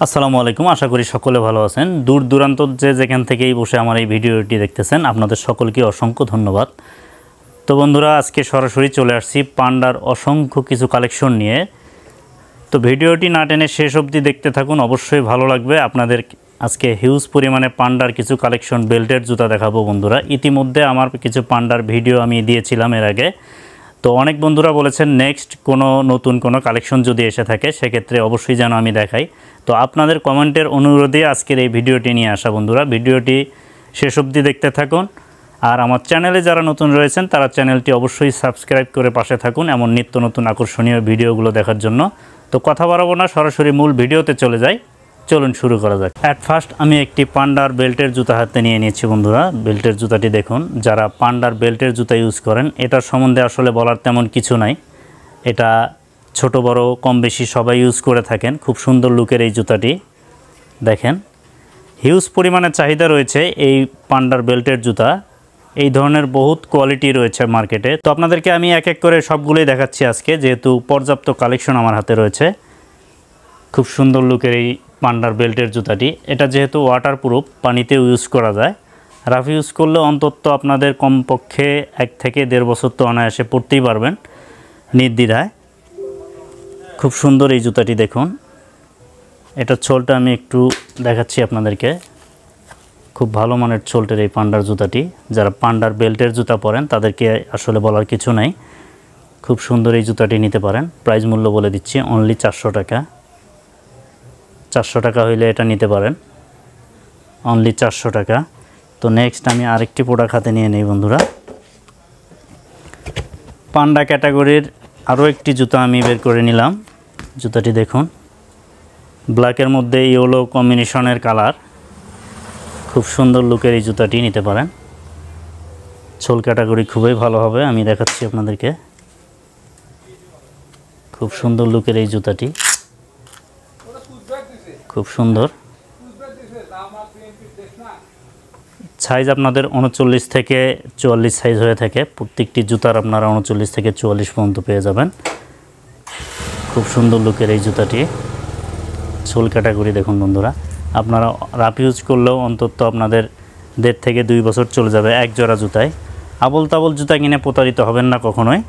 আসসালামু আলাইকুম। আশা করি সকলে ভালো আছেন। দূর দূরান্ত যে যেখান থেকেই বসে আমার এই ভিডিওটি দেখতেছেন আপনাদের সকলকে অসংখ্য ধন্যবাদ। তো বন্ধুরা, আজকে সরাসরি চলে আসছি পান্ডার অসংখ্য কিছু কালেকশন নিয়ে। তো ভিডিওটি না টেনে শেষ অবধি দেখতে থাকুন, অবশ্যই ভালো লাগবে আপনাদের। আজকে হিউজ পরিমাণে পান্ডার কিছু কালেকশন বেল্টের জুতা দেখাবো বন্ধুরা। ইতিমধ্যে আমার কিছু পান্ডার ভিডিও আমি দিয়েছিলাম এর আগে। তো অনেক বন্ধুরা বলেছেন নেক্সট নতুন কোনো কালেকশন যদি এসে থাকে সেক্ষেত্রে অবশ্যই যেন আমি দেখাই। তো আপনাদের কমেন্টের অনুরোধে আজকের এই ভিডিওটি নিয়ে আসা বন্ধুরা। ভিডিওটি শেষ অবধি দেখতে থাকুন। আর আমার চ্যানেলে যারা নতুন রয়েছেন তারা চ্যানেলটি অবশ্যই সাবস্ক্রাইব করে পাশে থাকুন এমন নিত্য নতুন আকর্ষণীয় ভিডিওগুলো দেখার জন্য। তো কথা বাড়াবো না, সরাসরি মূল ভিডিওতে চলে যাই। চলুন শুরু করা যাক। অ্যাট ফার্স্ট আমি একটি পান্ডার বেল্টের জুতা হাতে নিয়ে নিয়েছি বন্ধুরা। বেল্টের জুতাটি দেখুন। যারা পান্ডার বেল্টের জুতা ইউজ করেন এটার সম্বন্ধে আসলে বলার তেমন কিছু নাই। এটা ছোট বড় কম বেশি সবাই ইউজ করে থাকেন। খুব সুন্দর লুকের এই জুতাটি দেখেন। হিউজ পরিমাণে চাহিদা রয়েছে এই পান্ডার বেল্টের জুতা। এই ধরনের বহুত কোয়ালিটি রয়েছে মার্কেটে। তো আপনাদেরকে আমি এক এক করে সবগুলোই দেখাচ্ছি আজকে, যেহেতু পর্যাপ্ত কালেকশন আমার হাতে রয়েছে। খুব সুন্দর লুকের এই পান্ডার বেল্টের জুতাটি। এটা যেহেতু ওয়াটারপ্রুফ, পানিতেও ইউজ করা যায়। রাফ ইউজ করলে অন্তত আপনাদের কমপক্ষে 1 থেকে 1.5 বছর তো অনায়াসে পরতেই পারবেন নির্দ্বিধায়। খুব সুন্দর এই জুতাটি দেখুন। এটার ছোলটা আমি একটু দেখাচ্ছি আপনাদেরকে। খুব ভালো মানের ছোলটের এই পান্ডার জুতাটি। যারা পান্ডার বেল্টের জুতা পরেন তাদেরকে আসলে বলার কিছু নাই। খুব সুন্দর এই জুতাটি নিতে পারেন। প্রাইস মূল্য বলে দিচ্ছি, অনলি 400 টাকা। 400 টাকা হইলে এটা নিতে পারেন, অনলি 400 টাকা। তো নেক্সট আমি আরেকটি প্রোডাক্ট হাতে নিয়ে নেই বন্ধুরা। পান্ডা ক্যাটাগরির আরও একটি জুতা আমি বের করে নিলাম। জুতাটি দেখুন, ব্ল্যাকের মধ্যে ইয়েলো কম্বিনেশনের কালার। খুব সুন্দর লুকের এই জুতাটি নিতে পারেন। সোল ক্যাটাগরি খুবই ভালো হবে, আমি দেখাচ্ছি আপনাদেরকে। খুব সুন্দর লুকের এই জুতাটি, খুব সুন্দর। সাইজ আপনাদের 39 থেকে 44 সাইজ হয়ে থাকে। প্রত্যেকটি জুতার আপনারা 39 থেকে 44 পর্যন্ত পেয়ে যাবেন। খুব সুন্দর লুকের এই জুতাটি। সোল ক্যাটাগরি দেখুন বন্ধুরা। আপনারা রাফ ইউজ করলেও অন্তত আপনাদের 1.5 থেকে 2 বছর চলে যাবে এক জোড়া জুতায়। আবল তাবল জুতা কিনে প্রতারিত হবেন না কখনোই।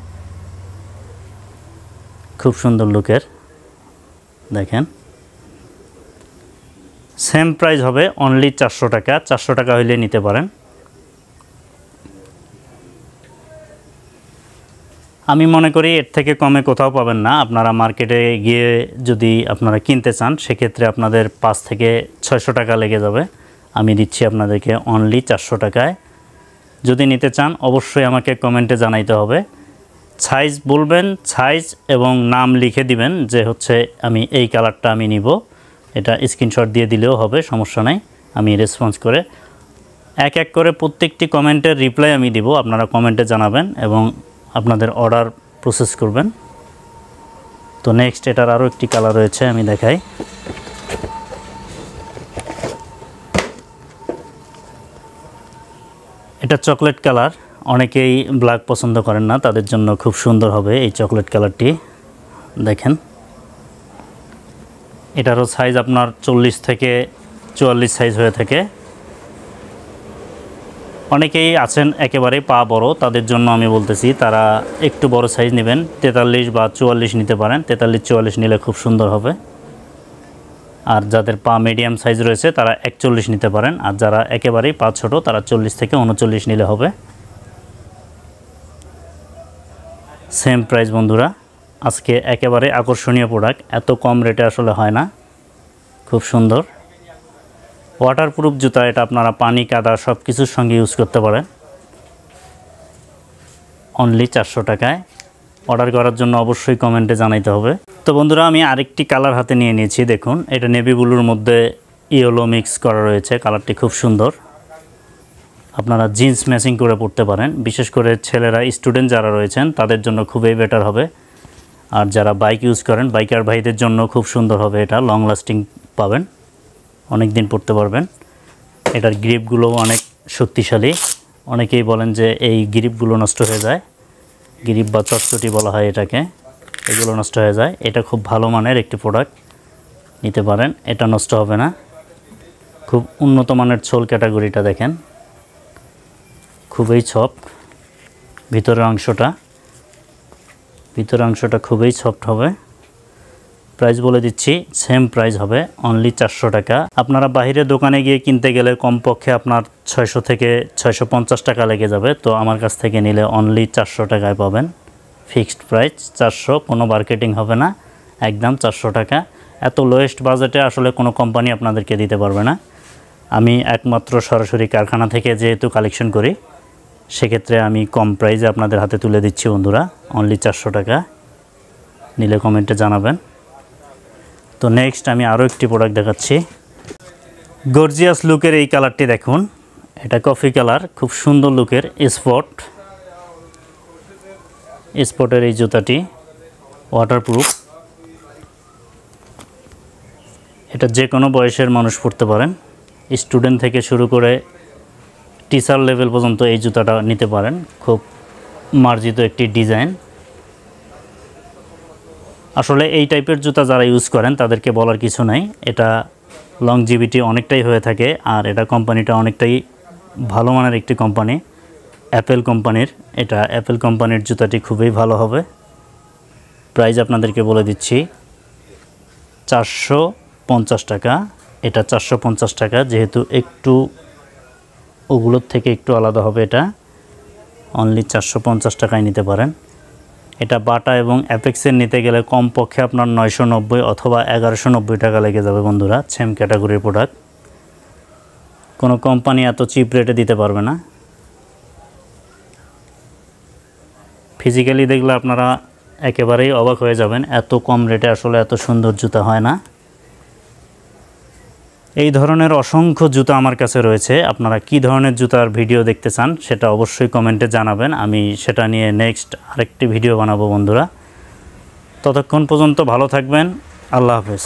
খুব সুন্দর লুকের দেখেন। সেম প্রাইস হবে, অনলি 400 টাকা। 400 টাকা হইলে নিতে পারেন। আমি মনে করি এর থেকে কমে কোথাও পাবেন না। আপনারা মার্কেটে গিয়ে যদি আপনারা কিনতে চান সেক্ষেত্রে আপনাদের 5 থেকে 600 টাকা লেগে যাবে। আমি দিচ্ছি আপনাদেরকে অনলি 400 টাকায়। যদি নিতে চান অবশ্যই আমাকে কমেন্টে জানাইতে হবে। সাইজ বলবেন, সাইজ এবং নাম লিখে দিবেন যে হচ্ছে আমি এই কালারটা আমি নিব। এটা স্ক্রিনশট দিয়ে দিলেও হবে, সমস্যা নাই। আমি রেসপন্স করে এক এক করে প্রত্যেকটি কমেন্টের রিপ্লাই আমি দিব। আপনারা কমেন্টে জানাবেন এবং আপনাদের অর্ডার প্রসেস করবেন। তো নেক্সট এটার আরও একটি কালার রয়েছে, আমি দেখাই। এটা চকলেট কালার। অনেকেই ব্ল্যাক পছন্দ করেন না, তাদের জন্য খুব সুন্দর হবে এই চকলেট কালারটি দেখেন। এটারও সাইজ আপনার 40 থেকে 44 সাইজ হয়ে থাকে। অনেকেই আছেন একেবারে পা বড়, তাদের জন্য আমি বলতেছি তারা একটু বড় সাইজ নেবেন। 43 বা 44 নিতে পারেন। 43-44 নিলে খুব সুন্দর হবে। আর যাদের পা মিডিয়াম সাইজ রয়েছে তারা 41 নিতে পারেন। আর যারা একেবারেই পা ছোট তারা 40 থেকে 39 নিলে হবে। সেম প্রাইস বন্ধুরা। আজকে একেবারে আকর্ষণীয় প্রোডাক্ট, এত কম রেটে আসলে হয় না। খুব সুন্দর ওয়াটারপ্রুফ জুতা। এটা আপনারা পানি কাদা সব কিছুর সঙ্গে ইউজ করতে পারেন। অনলি 400 টাকায়। অর্ডার করার জন্য অবশ্যই কমেন্টে জানাইতে হবে। তো বন্ধুরা, আমি আরেকটি কালার হাতে নিয়ে নিয়েছি দেখুন। এটা নেভি ব্লুর মধ্যে ইয়েলো মিক্স করা রয়েছে। কালারটি খুব সুন্দর। আপনারা জিন্স ম্যাচিং করে পরতে পারেন। বিশেষ করে ছেলেরা, স্টুডেন্ট যারা রয়েছেন তাদের জন্য খুবই বেটার হবে। আর যারা বাইক ইউজ করেন বাইকার ভাইদের জন্য খুব সুন্দর হবে। এটা লং লাস্টিং পাবেন, অনেক দিন পরতে পারবেন। এটার গ্রিপগুলো অনেক শক্তিশালী। অনেকেই বলেন যে এই গ্রিপগুলো নষ্ট হয়ে যায়, গ্রিপ বা চটচটি বলা হয় এটাকে, এগুলো নষ্ট হয়ে যায়। এটা খুব ভালো মানের একটি প্রোডাক্ট। নিতে পারেন, এটা নষ্ট হবে না। খুব উন্নত মানের সোল ক্যাটাগরিটা দেখেন, খুবই সফট। ভিতরের অংশটা খুবই সফট হবে। প্রাইস বলে দিচ্ছি, সেম প্রাইস হবে অনলি 400 টাকা। আপনারা বাইরে দোকানে গিয়ে কিনতে গেলে কমপক্ষে আপনার 600 থেকে 650 টাকা লেগে যাবে। তো আমার কাছ থেকে নিলে অনলি 400 টাকায় পাবেন। ফিক্সড প্রাইস 400, কোনো মার্কেটিং হবে না, একদম 400 টাকা। এত লোয়েস্ট বাজেটে আসলে কোনো কোম্পানি আপনাদেরকে দিতে পারবে না। আমি একমাত্র সরাসরি কারখানা থেকে যেহেতু কালেকশন করি, সেক্ষেত্রে আমি কম প্রাইসে আপনাদের হাতে তুলে দিচ্ছি বন্ধুরা, অনলি 400 টাকা। নিলে কমেন্টে জানাবেন। তো নেক্সট আমি আরও একটি প্রোডাক্ট দেখাচ্ছি। গর্জিয়াস লুকের এই কালারটি দেখুন, এটা কফি কালার, খুব সুন্দর লুকের। স্পটের এই জুতাটি ওয়াটারপ্রুফ। এটা যে কোনো বয়সের মানুষ পরতে পারেন, স্টুডেন্ট থেকে শুরু করে টিচার লেভেল পর্যন্ত এই জুতাটা নিতে পারেন। খুব মার্জিত একটি ডিজাইন। আসলে এই টাইপের জুতা যারা ইউজ করেন তাদেরকে বলার কিছু নাই, এটা লংজিভিটি অনেকটাই হয়ে থাকে। আর এটা কোম্পানিটা অনেকটাই ভালো মানের একটি কোম্পানি, অ্যাপেল কোম্পানির। এটা অ্যাপেল কোম্পানির জুতাটি খুবই ভালো হবে। প্রাইস আপনাদেরকে বলে দিচ্ছি 450 টাকা। এটা 450 টাকা, যেহেতু একটু ওগুলোর থেকে একটু আলাদা হবে। এটা অনলি 450 টাকায় নিতে পারেন। এটা বাটা এবং অ্যাপেক্সের নিতে গেলে কমপক্ষে আপনার 990 অথবা 1190 টাকা লেগে যাবে বন্ধুরা। সেম ক্যাটাগরির প্রোডাক্ট, কোনো কোম্পানি এত চিপ রেটে দিতে পারবে না। ফিজিক্যালি দেখলে আপনারা একেবারেই অবাক হয়ে যাবেন, এত কম রেটে আসলে এত সুন্দর জুতা হয় না। এই ধরনের অসংখ্য জুতা আমার কাছে রয়েছে। আপনারা কি ধরনের জুতার ভিডিও দেখতে চান সেটা অবশ্যই কমেন্টে জানাবেন, আমি সেটা নিয়ে নেক্সট আরেকটি ভিডিও বানাবো বন্ধুরা। ততক্ষণ পর্যন্ত ভালো থাকবেন, আল্লাহ হাফেজ।